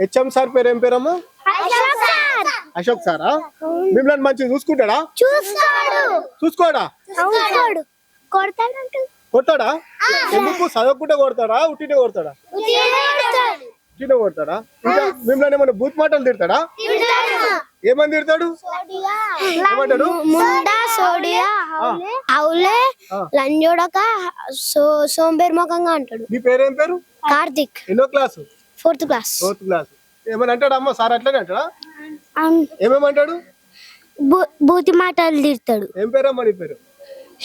HM sir పేరు ఏం పేరమ్మా? అశోక్ సారా? మిమ్మల్ని మంచిగా చూసుకుంటాడా? చూసుకోడా? కొడతాడా? ఎందుకు చదవకుంటే కొడతాడా? ఉట్టినే కొడతాడా? ఉట్టినే కొడతాడా? ఇంకా మిమ్మల్ని ఏమన్నా బూత్ మాటలు తిడతాడా? ఏమని తిడతాడు? ఏమంటాడు? సోంబేర్ ముఖంగా అంటాడు. నీ పేరేం పేరు? కార్తిక్. ఎన్నో క్లాసు? Fourth class. ఏమని అంటాడు అమ్మ? సార్ అట్లనే అంటాడా? ఏమేమంటాడు? బూతి మాటలు తిడతాడు. ఏం పేరమ్మా నీ పేరు?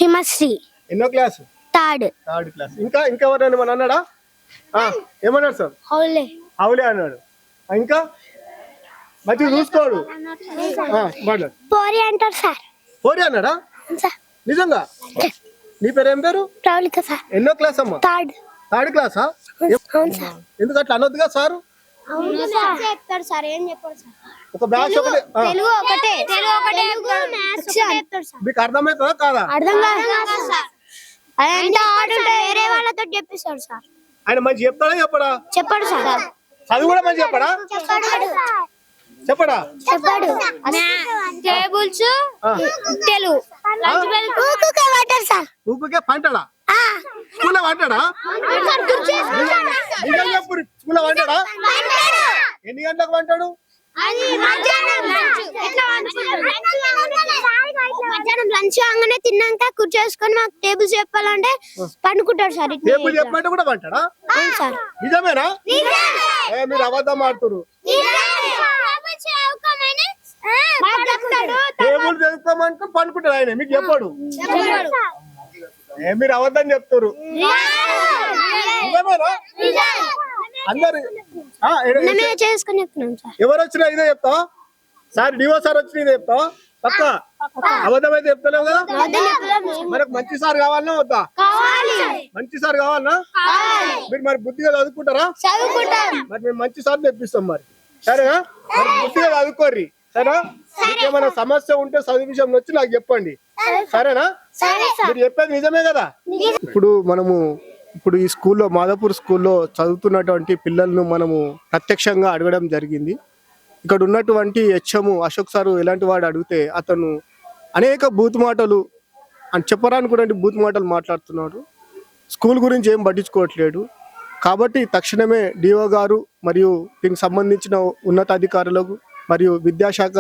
హిమశ్రీ. ఎన్నో క్లాసు? Third class. ఇంకా ఎవరైనా ఏమన్నా అన్నాడా? ఏమన్నాడు సార్? హౌలే అన్నాడు. ఇంకా మంచిగా చూసుకోడు. పోరి అంటారు సార్. పోరి అన్నాడా? నిజంగా? నీ పేరు ఏం పేరు? ప్రవళిక సార్. ఎన్నో క్లాస్ అమ్మా? థర్డ్ క్లాసా? ఎందుకు అట్లా అనొద్దుగా సారు? ఒక బ్యాచ్ మీకు అర్థమవుతుందా కాదా? ఆయన మంచి చెప్తాడా చెప్పడా? చెప్పాడు సార్. చదువు కూడా మంచి చెప్పడా? చెప్పడా? టేబుల్స్ తెలుగు ఊపికే పంటడా? స్కూల్లో పంటాడా? స్కూల్లో పంటాడా? ఎన్ని గంటలకు పంటాడు? లంచ్ కాగానే తిన్నాక కూర్చోసుకొని మాకు టేబుల్స్ చెప్పాలంటే పండుకుంటాడు సార్. టేబుల్ చెప్పమంటే కూడా పంటాడా? నిజమేనా? మీరు అబద్ధం ఆడుతున్నారు. టేబుల్ తెలుసుకోమంటే పండుకుంటాడు ఆయన. మీకు చెప్పాడు? మీరు అబద్ధం చెప్తారు. అందరు ఎవరు వచ్చినా ఇదే చెప్తావా? సార్ డివో సార్ వచ్చిన ఇదే చెప్తావా? పక్క అబద్ధం అయితే చెప్తలేవు కదా? మనకు మంచి సార్ కావాలన్నా వద్దా? మంచి సార్ కావాలన్నా? మీరు మరి బుద్ధిగా చదువుకుంటారా? మరి మేము మంచి సార్ తెప్పిస్తాం మరి. సరేనా? మరి బుద్ధిగా చదువుకోర్రి. సరేనా? ఏమైనా సమస్య ఉంటే చదువు విషయంలో వచ్చి నాకు చెప్పండి. సరేనా? మీరు చెప్పేది నిజమే కదా? ఇప్పుడు ఈ స్కూల్లో, మాదాపూర్ స్కూల్లో చదువుతున్నటువంటి పిల్లలను మనము ప్రత్యక్షంగా అడగడం జరిగింది. ఇక్కడ ఉన్నటువంటి హెచ్ఎం అశోక్ సారు ఎలాంటి వాడు అడిగితే అతను అనేక బూత్ మాటలు అని చెప్పరానుకున్నటువంటి బూత్ మాటలు మాట్లాడుతున్నాడు. స్కూల్ గురించి ఏం పట్టించుకోవట్లేడు. కాబట్టి తక్షణమే డిఓ గారు మరియు దీనికి సంబంధించిన ఉన్నతాధికారులకు మరియు విద్యాశాఖ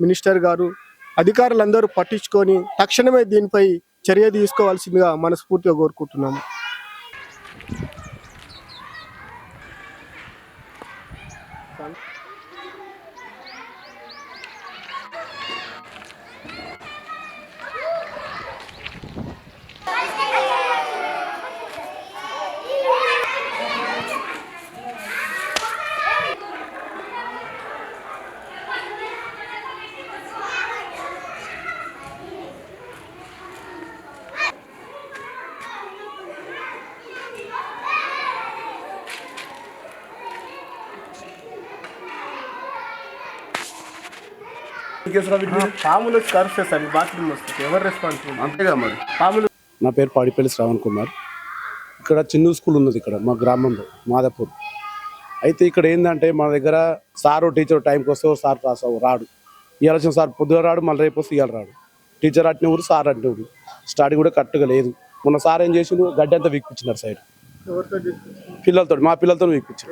మినిస్టర్ గారు అధికారులందరూ పట్టించుకొని తక్షణమే దీనిపై చర్య తీసుకోవాల్సిందిగా మనస్ఫూర్తిగా కోరుకుంటున్నాము. పాములు వచ్చి కరుస్తాయి సార్. బాత్రూమ్ వస్తుంది. ఎవరు రెస్పాన్సిబుల్? అంతేగా మరి. పాములు. నా పేరు పాడిపల్లి శ్రావణ్ కుమార్. ఇక్కడ చిన్న స్కూల్ ఉన్నది ఇక్కడ మా గ్రామంలో మాదాపూర్. అయితే ఇక్కడ ఏంటంటే మన దగ్గర సారు టీచర్ టైంకి వస్తే సార్ రాడు. ఇవాళ వచ్చిన సార్ పొద్దుగా రాడు, మళ్ళీ రేపు వస్తే ఇవాళ రాడు. టీచర్ అట్నే ఊరు, సార్ అట్నే ఊరు. స్టడీ కూడా కరెక్ట్గా లేదు. మొన్న సార్ ఏం చేసిండు, గడ్డి అంతా వీక్పించినారు సైడ్ పిల్లలతో. మా పిల్లలతో వీక్పించారు.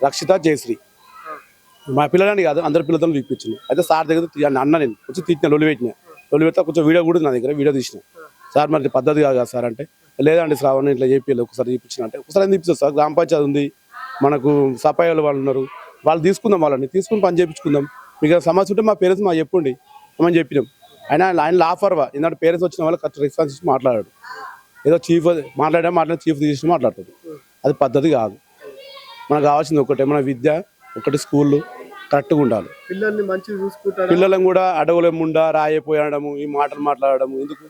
రక్షిత, జయశ్రీ. మా పిల్లలని కాదు, అందరి పిల్లలతో వీక్పించింది. అయితే సార్ దగ్గర అన్న నేను వచ్చి తిట్టిన, లొల్లి పెడితే కొంచెం వీడియో కూడా నా దగ్గర వీడియో తీసిన. సార్ మరి పద్ధతి కాదు సార్ అంటే, లేదండి శ్రావణ్ ఇట్లా చెప్పి ఒకసారి చూపించిన అంటే, ఒకసారి ఏం చూపిస్తుంది సార్, గ్రామ పంచాయతీ ఉంది, మనకు సఫాయి వాళ్ళు ఉన్నారు, వాళ్ళు తీసుకుందాం, వాళ్ళని తీసుకుని పని చేయించుకుందాం. మీకు సమస్య ఉంటే మా పేరెంట్స్ మాకు చెప్పండి అని చెప్పినాం. ఆయన లాఫర్వా ఎందుకంటే పేరెంట్స్ వచ్చిన వాళ్ళు కరెక్ట్ రెస్పాన్స్ ఇచ్చి మాట్లాడాడు. ఏదో చీఫ్ మాట్లాడే చీఫ్ తీసి మాట్లాడుతుంది. అది పద్ధతి కాదు. మనకు కావాల్సింది ఒకటే, మన విద్య ఒకటి, స్కూళ్ళు కరెక్ట్గా ఉండాలి. పిల్లల్ని మంచిగా చూసుకుంటారు. పిల్లలను కూడా అడవులేముండా రాయిపోయడము, ఈ మాటలు మాట్లాడము ఎందుకు?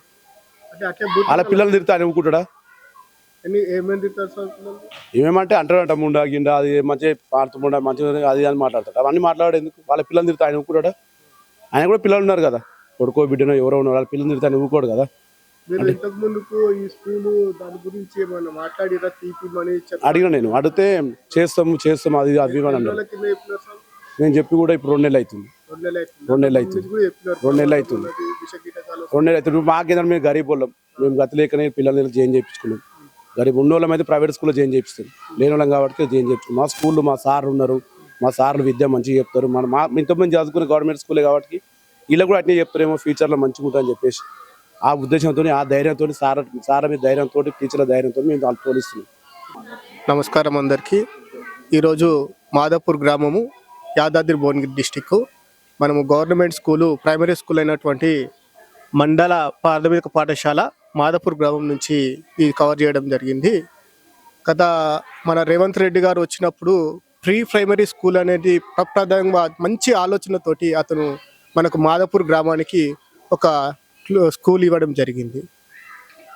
అలా పిల్లలు తిరిగితే ఆయన ఊరుకుంటాడా? ఏమేమంటే అంటాడంట ముండా గిండా, అది మంచిగా పాడుతుండా, మంచిగా అది అని మాట్లాడతాడు. అవన్నీ మాట్లాడాడు ఎందుకు? వాళ్ళ పిల్లలు తిరిగితే ఆయన ఊరుకుంటాడా? ఆయన కూడా పిల్లలు ఉన్నారు కదా, కొడుకో బిడ్డనో ఎవరో ఉన్నారు, వాళ్ళ పిల్లలు తిరిగితే ఆయన ఊరుకోడు కదా. మీరు ఇంతకు ముందుకు ఈ స్కూలు దాని గురించి ఏమన్నా మాట్లాడిరా తీపిమని అడిగిన నేను అడిగితే చేస్తాం అది అవి అని అన్నారు. కింద చెప్పినారు సార్? నేను చెప్పి కూడా ఇప్పుడు 2 నెలలు అవుతుంది. 2 నెలలు అవుతుంది. 2 నెలలు అవుతుంది. 2 నెలలు అవుతుంది. మాకేందంటే మేము గరీబ్ వాళ్ళం, మేము గతి లేకనే పిల్లల్ని జాయిన్ చేయించుకున్నాం. గరీబ్ ఉన్న వాళ్ళం అయితే ప్రైవేట్ స్కూల్లో జాయిన్ చేయిస్తాం, లేని వాళ్ళం కాబట్టి జాయిన్ చేయించుకున్నాం. మా స్కూల్లో మా సార్లు ఉన్నారు, మా సార్లు విద్య మంచిగా చెప్తారు. మా ఇంతమంది చదువుకునే గవర్నమెంట్ స్కూలే కాబట్టి వీళ్ళు కూడా అట్నే చెప్తారేమో ఫ్యూచర్లో మంచిగా ఉంటుందని చెప్పేసి ఆ ఉద్దేశంతో ఆ ధైర్యంతో సార్ మీద ధైర్యంతో టీచర్ల ధైర్యంతో మేము వాళ్ళు తోలిస్తున్నాం. నమస్కారం అందరికీ. ఈరోజు మాదాపూర్ గ్రామము, యాదాద్రి భువనగిరి డిస్టిక్. మనము గవర్నమెంట్ స్కూలు, ప్రైమరీ స్కూల్ అయినటువంటి మండల ప్రాథమిక పాఠశాల మాదాపూర్ గ్రామం నుంచి ఇది కవర్ చేయడం జరిగింది. గత మన రేవంత్ రెడ్డి గారు వచ్చినప్పుడు ప్రీ ప్రైమరీ స్కూల్ అనేది ప్రప్రదంగా మంచి ఆలోచనతోటి అతను మనకు మాదాపూర్ గ్రామానికి ఒక స్కూల్ ఇవ్వడం జరిగింది.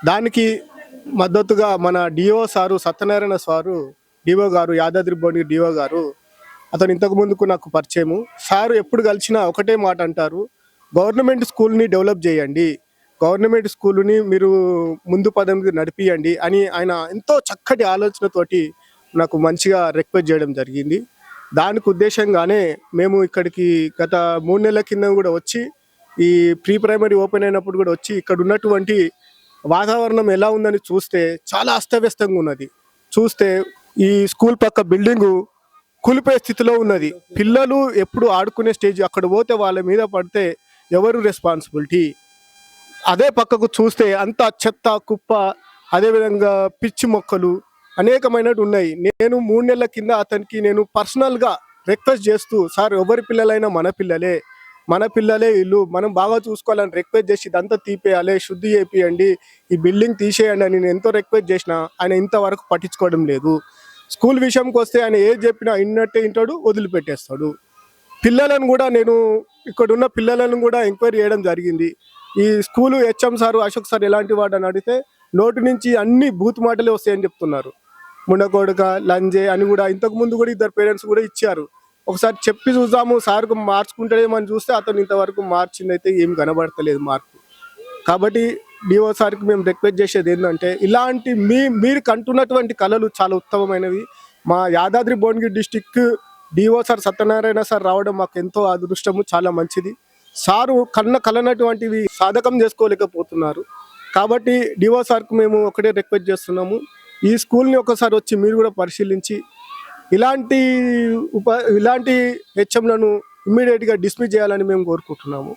దానికి మద్దతుగా మన DO sir Satyanarayana sir, DO గారు, యాదాద్రి భువనగిరి డిఓ గారు, అతను ఇంతకు ముందుకు నాకు పరిచయము. సారు ఎప్పుడు కలిసినా ఒకటే మాట అంటారు, గవర్నమెంట్ స్కూల్ని డెవలప్ చేయండి, గవర్నమెంట్ స్కూల్ని మీరు ముందు పదంకి నడిపియండి అని ఆయన ఎంతో చక్కటి ఆలోచనతోటి నాకు మంచిగా రిక్వెస్ట్ చేయడం జరిగింది. దానికి ఉద్దేశంగానే మేము ఇక్కడికి గత 3 నెలల కింద కూడా వచ్చి, ఈ ప్రీ ప్రైమరీ ఓపెన్ అయినప్పుడు కూడా వచ్చి ఇక్కడ ఉన్నటువంటి వాతావరణం ఎలా ఉందని చూస్తే చాలా అస్తవ్యస్తంగా ఉన్నది. చూస్తే ఈ స్కూల్ పక్క బిల్డింగు కూలిపోయే స్థితిలో ఉన్నది. పిల్లలు ఎప్పుడు ఆడుకునే స్టేజ్, అక్కడ పోతే వాళ్ళ మీద పడితే ఎవరు రెస్పాన్సిబిలిటీ? అదే పక్కకు చూస్తే అంతా చెత్త కుప్ప, అదేవిధంగా పిచ్చి మొక్కలు అనేకమైనవి ఉన్నాయి. నేను 3 నెలల కింద అతనికి నేను పర్సనల్గా రిక్వెస్ట్ చేస్తూ, సార్ ఎవరి పిల్లలైనా మన పిల్లలే వీళ్ళు, మనం బాగా చూసుకోవాలని రిక్వెస్ట్ చేసి ఇదంతా తీపేయాలి, శుద్ధి చేపియండి, ఈ బిల్డింగ్ తీసేయండి అని నేను ఎంతో రిక్వెస్ట్ చేసినా ఆయన ఇంతవరకు పట్టించుకోవడం లేదు. స్కూల్ విషయంకి వస్తే ఆయన ఏది చెప్పినా ఇన్నట్టే వింటాడు, వదిలిపెట్టేస్తాడు. పిల్లలను కూడా నేను ఇక్కడ ఉన్న పిల్లలను కూడా ఎంక్వైరీ చేయడం జరిగింది. ఈ school HM sir Ashok sir ఎలాంటి వాడు అని అడిగితే నోటి నుంచి అన్ని బూత్ మాటలే వస్తాయని చెప్తున్నారు. ముండకొడక, లంజే అని కూడా ఇంతకు ముందు కూడా ఇద్దరు పేరెంట్స్ కూడా ఇచ్చారు. ఒకసారి చెప్పి చూద్దాము, సార్కు మార్చుకుంటాడేమని చూస్తే అతను ఇంతవరకు మార్చింది అయితే ఏం కనబడతలేదు మార్పు. కాబట్టి డిఓ సార్కి మేము రిక్వెస్ట్ చేసేది ఏంటంటే, ఇలాంటి మీరు కంటున్నటువంటి కళలు చాలా ఉత్తమమైనవి. మా Yadadri Bhuvanagiri district DO sir Satyanarayana sir రావడం మాకు ఎంతో అదృష్టము, చాలా మంచిది. సారు కలనటువంటివి సాధకం చేసుకోలేకపోతున్నారు. కాబట్టి డిఓ సార్కు మేము ఒకటే రిక్వెస్ట్ చేస్తున్నాము, ఈ స్కూల్ని ఒకసారి వచ్చి మీరు కూడా పరిశీలించి ఇలాంటి హెచ్ఎంలను ఇమ్మీడియట్గా డిస్మిస్ చేయాలని మేము కోరుకుంటున్నాము.